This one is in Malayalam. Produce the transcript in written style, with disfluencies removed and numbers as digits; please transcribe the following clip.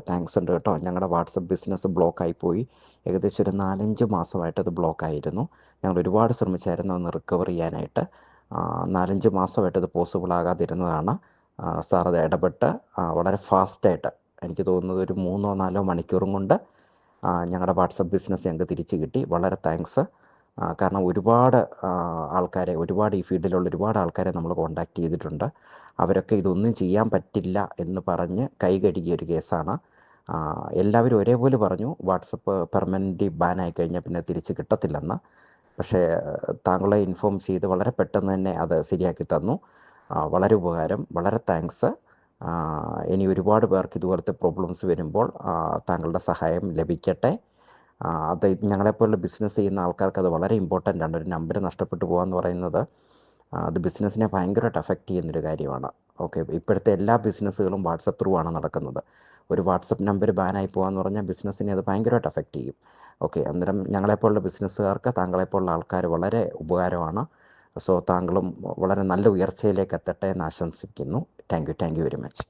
താങ്ക്സ് ഉണ്ട് കേട്ടോ. ഞങ്ങളുടെ വാട്സപ്പ് ബിസിനസ് ബ്ലോക്കായി പോയി. ഏകദേശം ഒരു 4-5 മാസമായിട്ട് അത് ബ്ലോക്കായിരുന്നു. ഞങ്ങൾ ഒരുപാട് ശ്രമിച്ചായിരുന്നു ഒന്ന് റിക്കവർ ചെയ്യാനായിട്ട്. 4-5 മാസമായിട്ട് അത് പോസിബിൾ ആകാതിരുന്നതാണ്. സാർ അത് ഇടപെട്ട് വളരെ ഫാസ്റ്റായിട്ട്, എനിക്ക് തോന്നുന്നത് ഒരു 3-4 മണിക്കൂറും കൊണ്ട് ഞങ്ങളുടെ വാട്സപ്പ് ബിസിനസ് ഞങ്ങൾക്ക് തിരിച്ച് കിട്ടി. വളരെ താങ്ക്സ്. കാരണം ഒരുപാട് ഈ ഫീൽഡിലുള്ള ഒരുപാട് ആൾക്കാരെ നമ്മൾ കോൺടാക്റ്റ് ചെയ്തിട്ടുണ്ട്. അവരൊക്കെ ഇതൊന്നും ചെയ്യാൻ പറ്റില്ല എന്ന് പറഞ്ഞ് കൈ കഴുകിയ ഒരു കേസാണ്. എല്ലാവരും ഒരേപോലെ പറഞ്ഞു വാട്സപ്പ് പെർമനൻ്റ്ലി ബാനായി കഴിഞ്ഞാൽ പിന്നെ തിരിച്ച് കിട്ടത്തില്ലെന്ന്. പക്ഷേ താങ്കളെ ഇൻഫോം ചെയ്ത് വളരെ പെട്ടെന്ന് തന്നെ അത് ശരിയാക്കി തന്നു. വളരെ ഉപകാരം, വളരെ താങ്ക്സ്. ഇനി ഒരുപാട് പേർക്ക് ഇതുപോലത്തെ പ്രോബ്ലംസ് വരുമ്പോൾ താങ്കളുടെ സഹായം ലഭിക്കട്ടെ. അത് ഞങ്ങളെപ്പോലുള്ള ബിസിനസ് ചെയ്യുന്ന ആൾക്കാർക്ക് അത് വളരെ ഇമ്പോർട്ടൻ്റ് ആണ്. ഒരു നമ്പർ നഷ്ടപ്പെട്ടു പോകാമെന്ന് പറയുന്നത് അത് ബിസിനസ്സിനെ ഭയങ്കരമായിട്ട് അഫക്റ്റ് ചെയ്യുന്നൊരു കാര്യമാണ്. ഓക്കെ, ഇപ്പോഴത്തെ എല്ലാ ബിസിനസ്സുകളും വാട്സപ്പ് ത്രൂ ആണ് നടക്കുന്നത്. ഒരു വാട്സപ്പ് നമ്പർ ബാനായി പോകാമെന്ന് പറഞ്ഞാൽ ബിസിനസ്സിനെ അത് ഭയങ്കരമായിട്ട് അഫക്റ്റ് ചെയ്യും. ഓക്കെ, അന്നേരം ഞങ്ങളെപ്പോലുള്ള ബിസിനസ്സുകാർക്ക് താങ്കളെപ്പോലുള്ള ആൾക്കാർ വളരെ ഉപകാരമാണ്. സോ താങ്കളും വളരെ നല്ല ഉയർച്ചയിലേക്ക് എത്തട്ടെ എന്ന് ആശംസിക്കുന്നു. Thank you very much.